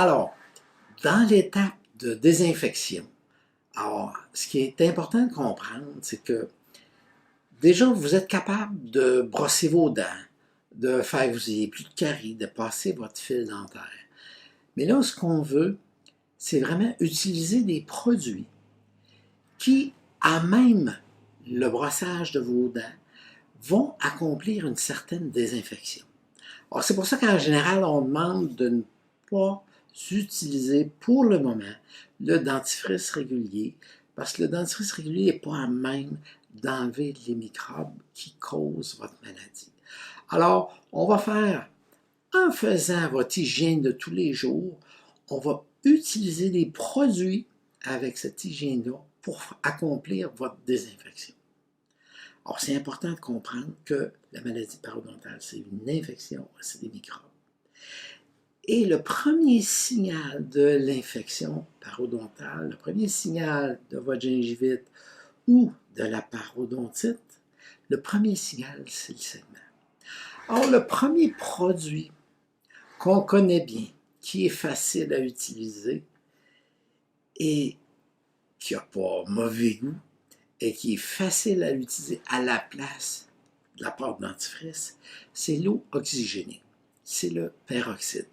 Alors, dans l'étape de désinfection, alors, ce qui est important de comprendre, c'est que déjà, vous êtes capable de brosser vos dents, de faire que vous n'ayez plus de caries, de passer votre fil dentaire. Mais là, ce qu'on veut, c'est vraiment utiliser des produits qui, à même le brossage de vos dents, vont accomplir une certaine désinfection. Alors, c'est pour ça qu'en général, on demande de ne pas utiliser pour le moment le dentifrice régulier, parce que le dentifrice régulier n'est pas à même d'enlever les microbes qui causent votre maladie. Alors, on va faire, en faisant votre hygiène de tous les jours, on va utiliser des produits avec cette hygiène-là pour accomplir votre désinfection. Alors, c'est important de comprendre que la maladie parodontale, c'est une infection, c'est des microbes. Et le premier signal de l'infection parodontale, le premier signal de votre gingivite ou de la parodontite, le premier signal, c'est le saignement. Alors, le premier produit qu'on connaît bien, qui est facile à utiliser et qui n'a pas mauvais goût et qui est facile à utiliser à la place de la pâte dentifrice, c'est l'eau oxygénée. C'est le peroxyde.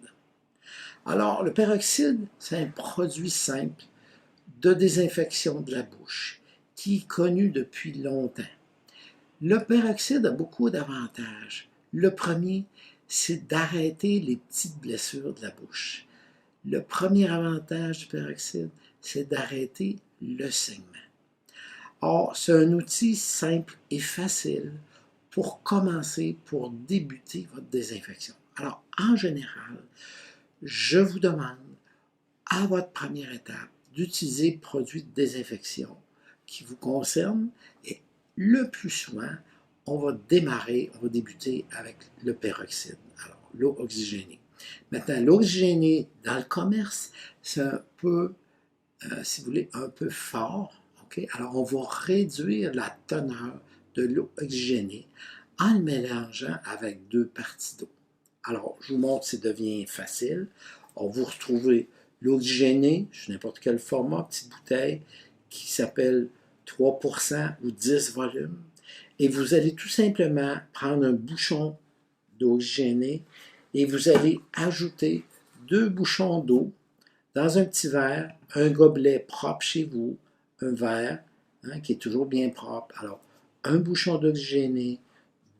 Alors, le peroxyde, c'est un produit simple de désinfection de la bouche qui est connu depuis longtemps. Le peroxyde a beaucoup d'avantages. Le premier, c'est d'arrêter les petites blessures de la bouche. Le premier avantage du peroxyde, c'est d'arrêter le saignement. Or, c'est un outil simple et facile pour commencer, pour débuter votre désinfection. Alors, en général, je vous demande, à votre première étape, d'utiliser produits de désinfection qui vous concernent et le plus souvent, on va débuter avec le peroxyde, alors l'eau oxygénée. Maintenant, l'eau oxygénée dans le commerce, c'est un peu, si vous voulez, un peu fort. Okay? Alors, on va réduire la teneur de l'eau oxygénée en le mélangeant avec 2 parties d'eau. Alors, je vous montre, ça devient facile. Alors, vous retrouvez l'eau oxygénée, sur n'importe quel format, petite bouteille, qui s'appelle 3% ou 10 volumes. Et vous allez tout simplement prendre un bouchon d'eau oxygénée et vous allez ajouter 2 bouchons d'eau dans un petit verre, un gobelet propre chez vous, un verre qui est toujours bien propre. Alors, un bouchon d'oxygéné,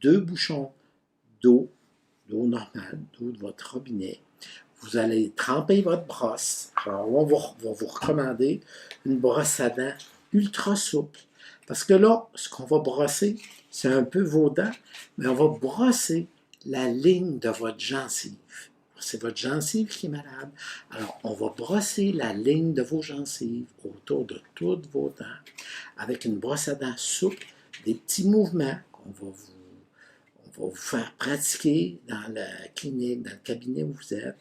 2 bouchons d'eau normale, d'eau de votre robinet. Vous allez tremper votre brosse. Alors, on va vous recommander une brosse à dents ultra souple. Parce que là, ce qu'on va brosser, c'est un peu vos dents, mais on va brosser la ligne de votre gencive. C'est votre gencive qui est malade. Alors, on va brosser la ligne de vos gencives autour de toutes vos dents avec une brosse à dents souple, des petits mouvements qu'on va vous faire pratiquer dans la clinique, dans le cabinet où vous êtes.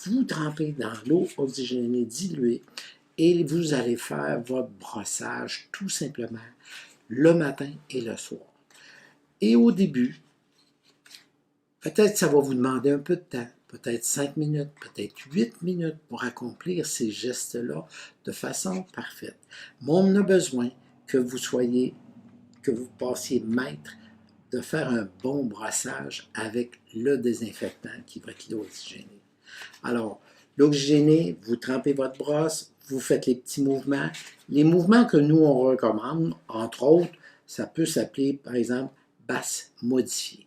Vous trempez dans l'eau oxygénée diluée et vous allez faire votre brossage tout simplement le matin et le soir. Et au début, peut-être que ça va vous demander un peu de temps, peut-être 5 minutes, peut-être 8 minutes pour accomplir ces gestes-là de façon parfaite. Mais on a besoin que vous passiez maître de faire un bon brossage avec le désinfectant qui va être l'eau oxygénée. Alors, l'eau oxygénée, vous trempez votre brosse, vous faites les petits mouvements. Les mouvements que nous, on recommande, entre autres, ça peut s'appeler, par exemple, basse modifiée.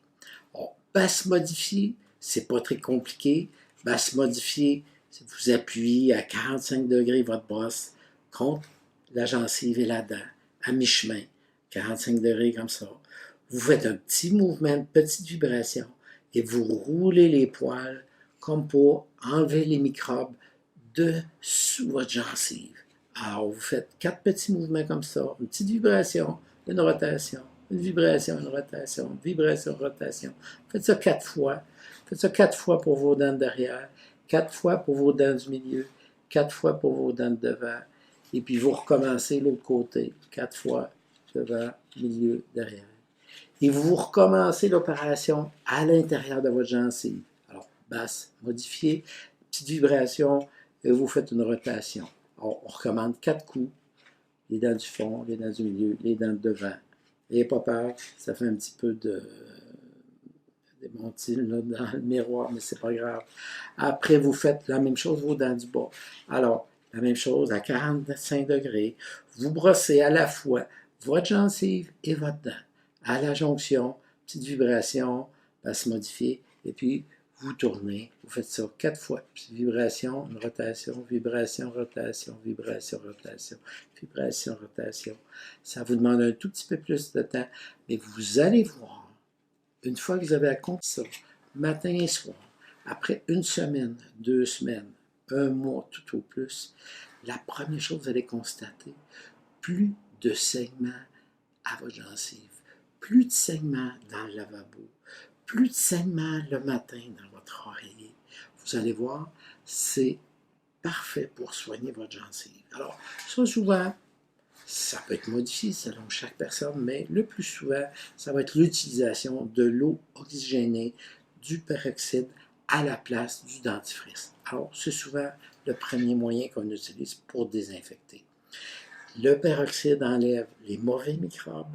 Alors, basse modifiée, c'est pas très compliqué. Basse modifiée, vous appuyez à 45 degrés votre brosse contre la gencive et la dent, à mi-chemin, 45 degrés comme ça. Vous faites un petit mouvement, une petite vibration, et vous roulez les poils comme pour enlever les microbes de sous votre gencive. Alors, vous faites 4 petits mouvements comme ça, une petite vibration, une rotation, une vibration, une rotation, une vibration, une rotation. Faites ça 4 fois. Faites ça 4 fois pour vos dents de derrière, 4 fois pour vos dents du milieu, 4 fois pour vos dents de devant. Et puis, vous recommencez l'autre côté, 4 fois, devant, milieu, derrière. Et vous recommencez l'opération à l'intérieur de votre gencive. Alors, basse, modifiée, petite vibration, et vous faites une rotation. On recommande 4 coups, les dents du fond, les dents du milieu, les dents de devant. N'ayez pas peur, ça fait un petit peu de montils là, dans le miroir, mais c'est pas grave. Après, vous faites la même chose, vos dents du bas. Alors, la même chose à 45 degrés. Vous brossez à la fois votre gencive et votre dent. À la jonction, petite vibration, va se modifier, et puis vous tournez, vous faites ça 4 fois. Petite vibration, une rotation, vibration, rotation, vibration, rotation, vibration, rotation. Ça vous demande un tout petit peu plus de temps, mais vous allez voir, une fois que vous avez accompli ça, matin et soir, après 1 semaine, 2 semaines, 1 mois tout au plus, la première chose que vous allez constater, plus de saignements à votre gencive, plus de saignements dans le lavabo, plus de saignements le matin dans votre oreiller. Vous allez voir, c'est parfait pour soigner votre gencive. Alors, ça souvent, ça peut être modifié selon chaque personne, mais le plus souvent, ça va être l'utilisation de l'eau oxygénée, du peroxyde à la place du dentifrice. Alors, c'est souvent le premier moyen qu'on utilise pour désinfecter. Le peroxyde enlève les mauvais microbes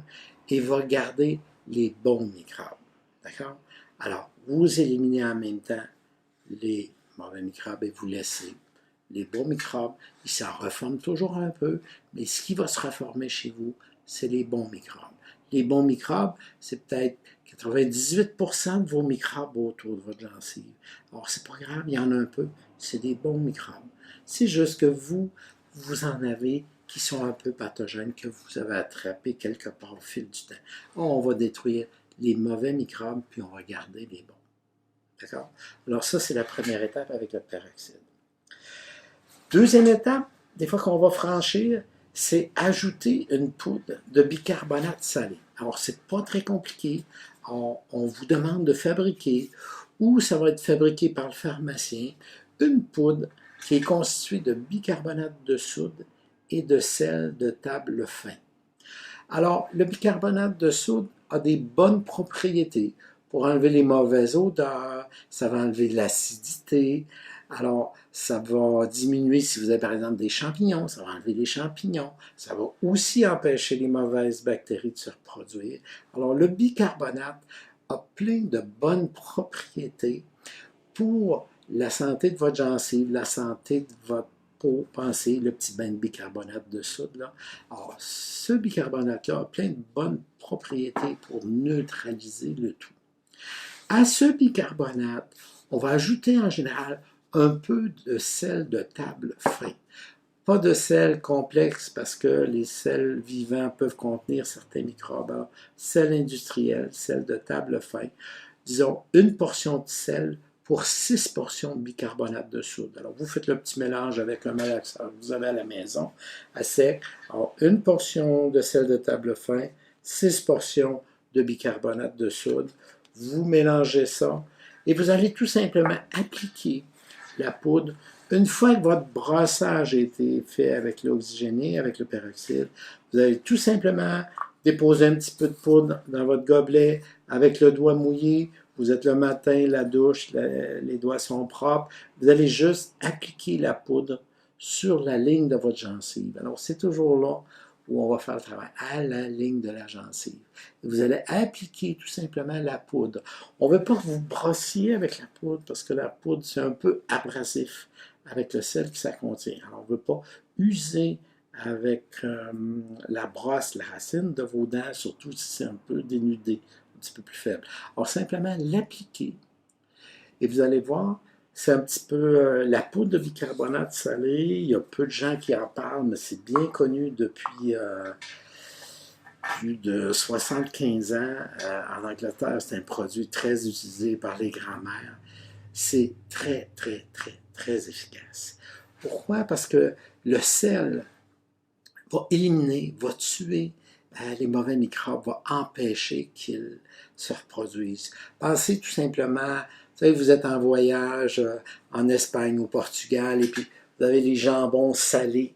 et va garder les bons microbes. D'accord? Alors, vous éliminez en même temps les mauvais microbes et vous laissez les bons microbes. Ils s'en reforment toujours un peu, mais ce qui va se reformer chez vous, c'est les bons microbes. Les bons microbes, c'est peut-être 98% de vos microbes autour de votre gencive. Alors, c'est pas grave, il y en a un peu, c'est des bons microbes. C'est juste que vous en avez qui sont un peu pathogènes, que vous avez attrapés quelque part au fil du temps. On va détruire les mauvais microbes, puis on va garder les bons. D'accord? Alors ça, c'est la première étape avec le peroxyde. Deuxième étape, des fois qu'on va franchir, c'est ajouter une poudre de bicarbonate salé. Alors, c'est pas très compliqué. On vous demande de fabriquer, ou ça va être fabriqué par le pharmacien, une poudre qui est constituée de bicarbonate de soude et de sel de table fin. Alors, le bicarbonate de soude a des bonnes propriétés pour enlever les mauvaises odeurs, ça va enlever l'acidité. Alors, ça va diminuer si vous avez par exemple des champignons, ça va enlever les champignons. Ça va aussi empêcher les mauvaises bactéries de se reproduire. Alors, le bicarbonate a plein de bonnes propriétés pour la santé de votre gencive, la santé de votre peau. Pensez, le petit bain de bicarbonate de soude, là. Alors, ce bicarbonate-là a plein de bonnes propriétés pour neutraliser le tout. À ce bicarbonate, on va ajouter en général un peu de sel de table fin. Pas de sel complexe parce que les sels vivants peuvent contenir certains microbes. Sel industriel, sel de table fin. Disons une portion de sel pour 6 portions de bicarbonate de soude. Alors, vous faites le petit mélange avec un malaxeur que vous avez à la maison, à sec. Alors, une portion de sel de table fin, 6 portions de bicarbonate de soude. Vous mélangez ça et vous allez tout simplement appliquer la poudre. Une fois que votre brossage a été fait avec l'eau oxygénée, avec le peroxyde, vous allez tout simplement déposer un petit peu de poudre dans votre gobelet avec le doigt mouillé. Vous êtes le matin, la douche, les doigts sont propres. Vous allez juste appliquer la poudre sur la ligne de votre gencive. Alors, c'est toujours là où on va faire le travail, à la ligne de la gencive. Et vous allez appliquer tout simplement la poudre. On ne veut pas que vous brossiez avec la poudre parce que la poudre, c'est un peu abrasif avec le sel que ça contient. Alors, on ne veut pas user avec la brosse, la racine de vos dents, surtout si c'est un peu dénudé, un petit peu plus faible. Alors, simplement l'appliquer et vous allez voir, c'est un petit peu la poudre de bicarbonate salé. Il y a peu de gens qui en parlent, mais c'est bien connu depuis plus de 75 ans. En Angleterre, c'est un produit très utilisé par les grands-mères. C'est très, très, très, très efficace. Pourquoi? Parce que le sel va éliminer, va tuer les mauvais microbes, va empêcher qu'ils se reproduisent. Pensez tout simplement, vous savez, vous êtes en voyage en Espagne, au Portugal, et puis vous avez les jambons salés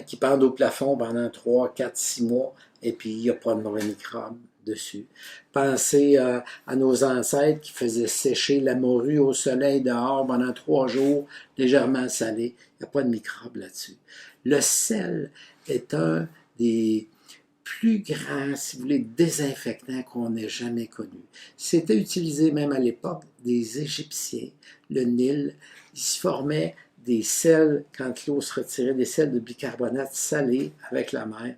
qui pendent au plafond pendant 3, 4, 6 mois, et puis il n'y a pas de mauvais microbes. dessus. Pensez à nos ancêtres qui faisaient sécher la morue au soleil dehors pendant 3 jours, légèrement salée. Il n'y a pas de microbes là-dessus. Le sel est un des plus grands, si vous voulez, désinfectants qu'on ait jamais connus. C'était utilisé même à l'époque des Égyptiens. Le Nil, il se formait des sels, quand l'eau se retirait, des sels de bicarbonate salé avec la mer.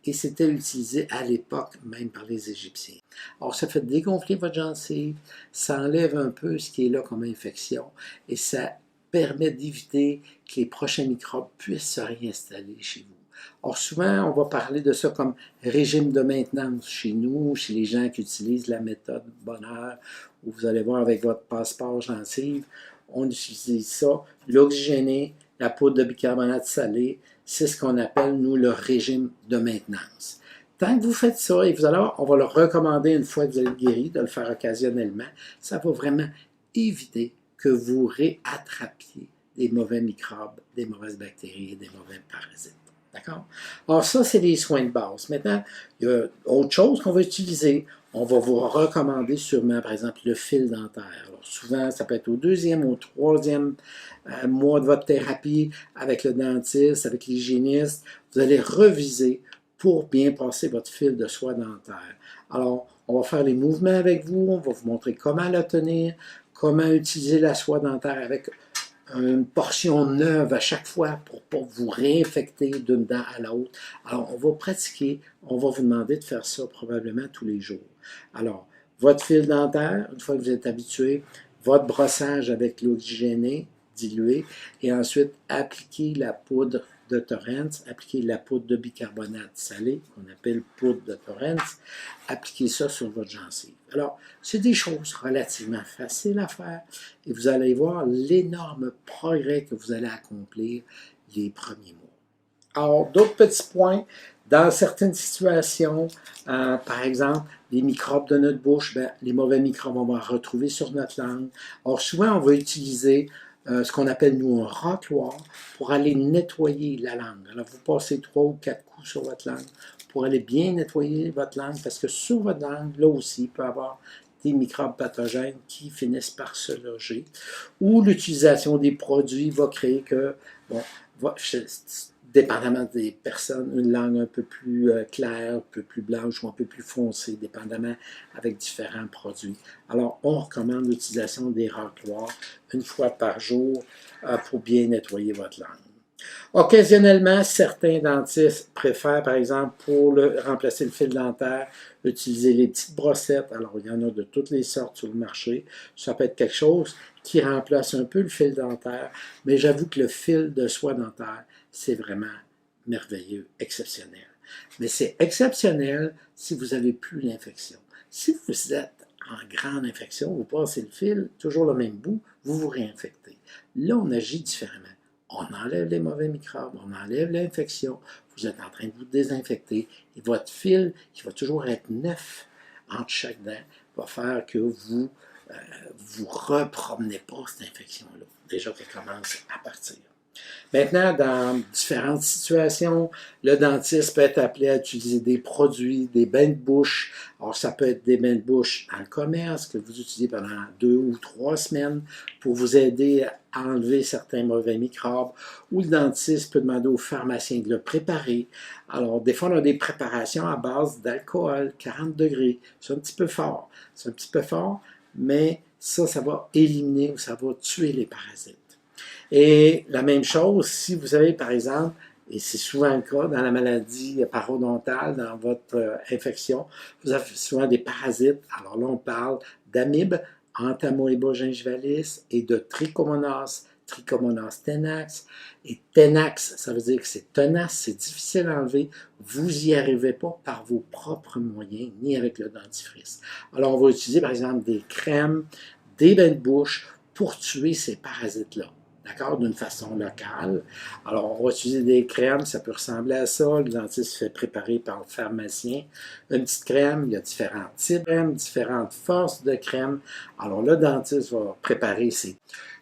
Et c'était utilisé à l'époque même par les Égyptiens. Alors, ça fait dégonfler votre gencive, ça enlève un peu ce qui est là comme infection et ça permet d'éviter que les prochains microbes puissent se réinstaller chez vous. Or, souvent, on va parler de ça comme régime de maintenance chez nous, chez les gens qui utilisent la méthode Bonheur, où vous allez voir avec votre passeport gencive, on utilise ça, l'oxygéné, la poudre de bicarbonate salé, c'est ce qu'on appelle, nous, le régime de maintenance. Tant que vous faites ça, et vous allez voir, on va le recommander une fois que vous êtes guéri, de le faire occasionnellement, ça va vraiment éviter que vous réattrapiez des mauvais microbes, des mauvaises bactéries et des mauvais parasites. D'accord? Alors ça, c'est les soins de base. Maintenant, il y a autre chose qu'on va utiliser. On va vous recommander sûrement, par exemple, le fil dentaire. Alors souvent, ça peut être au 2e ou au 3e mois de votre thérapie avec le dentiste, avec l'hygiéniste. Vous allez reviser pour bien passer votre fil de soie dentaire. Alors, on va faire les mouvements avec vous, on va vous montrer comment le tenir, comment utiliser la soie dentaire avec une portion neuve à chaque fois pour ne pas vous réinfecter d'une dent à l'autre. Alors, on va pratiquer, on va vous demander de faire ça probablement tous les jours. Alors, votre fil dentaire, une fois que vous êtes habitué, votre brossage avec l'oxygéné dilué, et ensuite appliquer la poudre de Torrens, appliquer la poudre de bicarbonate salé, qu'on appelle poudre de Torrens, appliquez ça sur votre gencive. Alors, c'est des choses relativement faciles à faire et vous allez voir l'énorme progrès que vous allez accomplir les premiers mois. Alors, d'autres petits points, dans certaines situations, par exemple, les microbes de notre bouche, ben, les mauvais microbes, on va retrouver sur notre langue. Or, souvent, on va utiliser ce qu'on appelle, nous, un râtoir pour aller nettoyer la langue. Alors, vous passez 3 ou 4 coups sur votre langue pour aller bien nettoyer votre langue, parce que sur votre langue, là aussi, il peut y avoir des microbes pathogènes qui finissent par se loger. Ou l'utilisation des produits va créer que, bon, dépendamment des personnes, une langue un peu plus claire, un peu plus blanche ou un peu plus foncée, dépendamment avec différents produits. Alors, on recommande l'utilisation des râtoirs une fois par jour pour bien nettoyer votre langue. Occasionnellement, certains dentistes préfèrent, par exemple, pour remplacer le fil dentaire, utiliser les petites brossettes. Alors, il y en a de toutes les sortes sur le marché. Ça peut être quelque chose qui remplace un peu le fil dentaire, mais j'avoue que le fil de soie dentaire, c'est vraiment merveilleux, exceptionnel. Mais c'est exceptionnel si vous n'avez plus l'infection. Si vous êtes en grande infection, vous passez le fil, toujours le même bout, vous vous réinfectez. Là, on agit différemment. On enlève les mauvais microbes, on enlève l'infection, vous êtes en train de vous désinfecter et votre fil, qui va toujours être neuf entre chaque dent, va faire que vous vous repromenez pas cette infection-là, déjà qu'elle commence à partir. Maintenant, dans différentes situations, le dentiste peut être appelé à utiliser des produits, des bains de bouche. Alors, ça peut être des bains de bouche en commerce que vous utilisez pendant 2 ou 3 semaines pour vous aider à enlever certains mauvais microbes. Ou le dentiste peut demander au pharmacien de le préparer. Alors, des fois, on a des préparations à base d'alcool, 40 degrés. C'est un petit peu fort. C'est un petit peu fort, mais ça va éliminer ou ça va tuer les parasites. Et la même chose, si vous avez, par exemple, et c'est souvent le cas dans la maladie parodontale, dans votre infection, vous avez souvent des parasites. Alors là, on parle d'amibes, Entamoeba gingivalis et de Trichomonas tenax. Et tenax, ça veut dire que c'est tenace, c'est difficile à enlever. Vous n'y arrivez pas par vos propres moyens, ni avec le dentifrice. Alors, on va utiliser, par exemple, des crèmes, des bains de bouche pour tuer ces parasites-là. D'accord, d'une façon locale. Alors, on va utiliser des crèmes, ça peut ressembler à ça. Le dentiste fait préparer par le pharmacien une petite crème. Il y a différents types de crèmes, différentes forces de crème. Alors, le dentiste va préparer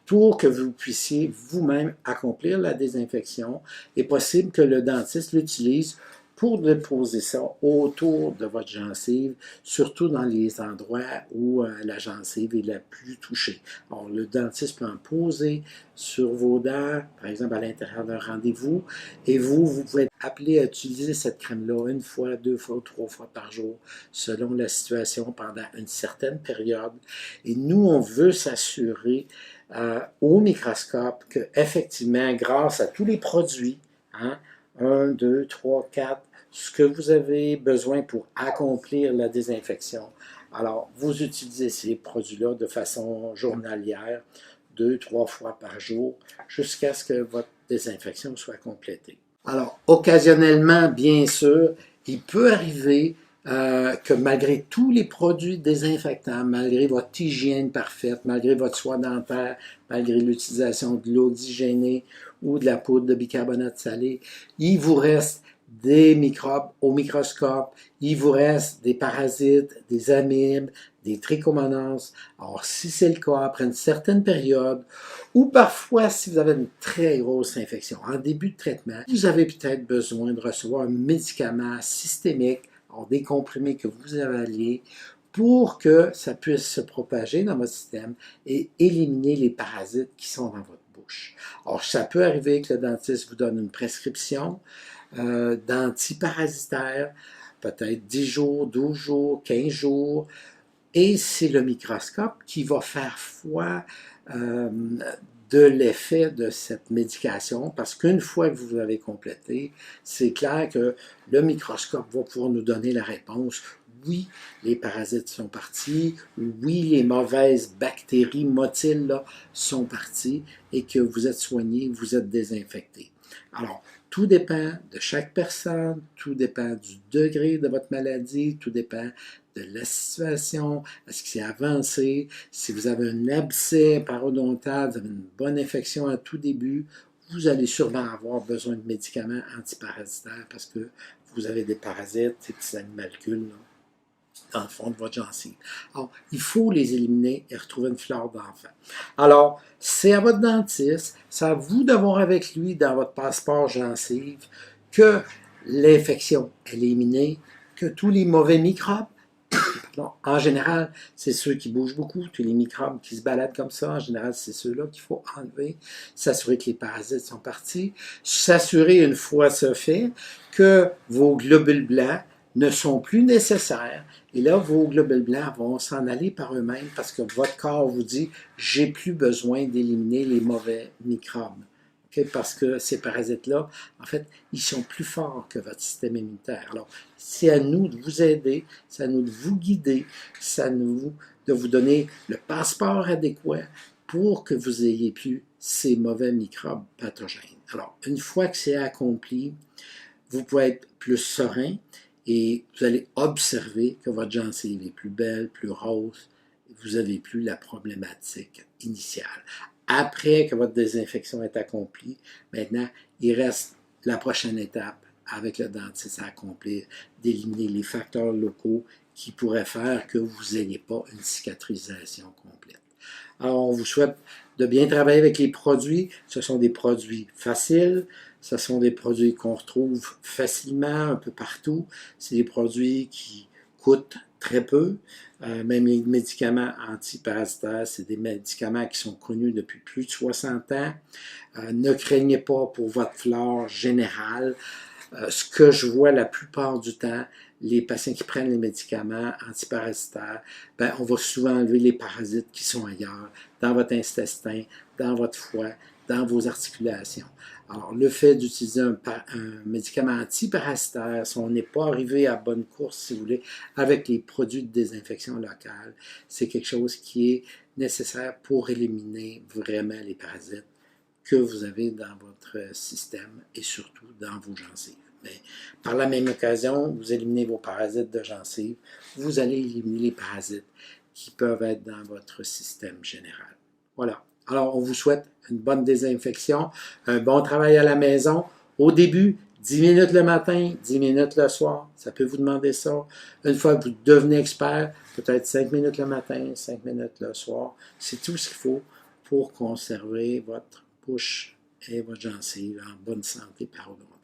pour que vous puissiez vous-même accomplir la désinfection. Il est possible que le dentiste l'utilise pour déposer ça autour de votre gencive, surtout dans les endroits où la gencive est la plus touchée. Alors, le dentiste peut en poser sur vos dents, par exemple à l'intérieur d'un rendez-vous, et vous pouvez être appelé à utiliser cette crème-là une fois, deux fois ou trois fois par jour, selon la situation, pendant une certaine période. Et nous, on veut s'assurer au microscope que, effectivement, grâce à tous les produits, hein, 1, 2, 3, 4, ce que vous avez besoin pour accomplir la désinfection. Alors, vous utilisez ces produits-là de façon journalière, 2, 3 fois par jour, jusqu'à ce que votre désinfection soit complétée. Alors, occasionnellement, bien sûr, il peut arriver que malgré tous les produits désinfectants, malgré votre hygiène parfaite, malgré votre soie dentaire, malgré l'utilisation de l'eau oxygénée ou de la poudre de bicarbonate salé, il vous reste des microbes au microscope, il vous reste des parasites, des amibes, des trichomonas. Alors, si c'est le cas, après une certaine période, ou parfois, si vous avez une très grosse infection en début de traitement, vous avez peut-être besoin de recevoir un médicament systémique, alors des comprimés que vous avalez, pour que ça puisse se propager dans votre système et éliminer les parasites qui sont dans votre bouche. Alors, ça peut arriver que le dentiste vous donne une prescription d'antiparasitaire, peut-être 10 jours, 12 jours, 15 jours, et c'est le microscope qui va faire foi de l'effet de cette médication, parce qu'une fois que vous l'avez complété, c'est clair que le microscope va pouvoir nous donner la réponse. Oui, les parasites sont partis, oui, les mauvaises bactéries motiles là, sont parties et que vous êtes soigné, vous êtes désinfecté. Alors, tout dépend de chaque personne, tout dépend du degré de votre maladie, tout dépend de la situation, est-ce que c'est avancé, si vous avez un abcès parodontal, vous avez une bonne infection à tout début, vous allez sûrement avoir besoin de médicaments antiparasitaires parce que vous avez des parasites, ces petits animalcules là, dans le fond de votre gencive. Alors, il faut les éliminer et retrouver une flore d'enfant. Alors, c'est à votre dentiste, c'est à vous d'avoir avec lui dans votre passeport gencive que l'infection est éliminée, que tous les mauvais microbes, en général, c'est ceux qui bougent beaucoup, tous les microbes qui se baladent comme ça, en général, c'est ceux-là qu'il faut enlever, s'assurer que les parasites sont partis, s'assurer une fois ce fait que vos globules blancs ne sont plus nécessaires. Et là, vos globules blancs vont s'en aller par eux-mêmes parce que votre corps vous dit « j'ai plus besoin d'éliminer les mauvais microbes ». Okay? Parce que ces parasites-là, en fait, ils sont plus forts que votre système immunitaire. Alors, c'est à nous de vous aider, c'est à nous de vous guider, c'est à nous de vous donner le passeport adéquat pour que vous ayez plus ces mauvais microbes pathogènes. Alors, une fois que c'est accompli, vous pouvez être plus serein et vous allez observer que votre gencive est plus belle, plus rose, vous n'avez plus la problématique initiale. Après que votre désinfection est accomplie, maintenant, il reste la prochaine étape avec le dentiste à accomplir, d'éliminer les facteurs locaux qui pourraient faire que vous n'ayez pas une cicatrisation complète. Alors, on vous souhaite de bien travailler avec les produits. Ce sont des produits faciles, ce sont des produits qu'on retrouve facilement un peu partout. C'est des produits qui coûtent très peu. Même les médicaments antiparasitaires, c'est des médicaments qui sont connus depuis plus de 60 ans. Ne craignez pas pour votre flore générale. Ce que je vois la plupart du temps, les patients qui prennent les médicaments antiparasitaires, ben, on va souvent enlever les parasites qui sont ailleurs, dans votre intestin, dans votre foie, dans vos articulations. Alors, le fait d'utiliser un médicament antiparasitaire, si on n'est pas arrivé à bonne course, si vous voulez, avec les produits de désinfection locale, c'est quelque chose qui est nécessaire pour éliminer vraiment les parasites que vous avez dans votre système et surtout dans vos gencives. Mais par la même occasion, vous éliminez vos parasites de gencives, vous allez éliminer les parasites qui peuvent être dans votre système général. Voilà. Alors, on vous souhaite une bonne désinfection, un bon travail à la maison. Au début, 10 minutes le matin, 10 minutes le soir. Ça peut vous demander ça. Une fois que vous devenez expert, peut-être 5 minutes le matin, 5 minutes le soir. C'est tout ce qu'il faut pour conserver votre bouche et votre gencive en bonne santé parodontaire.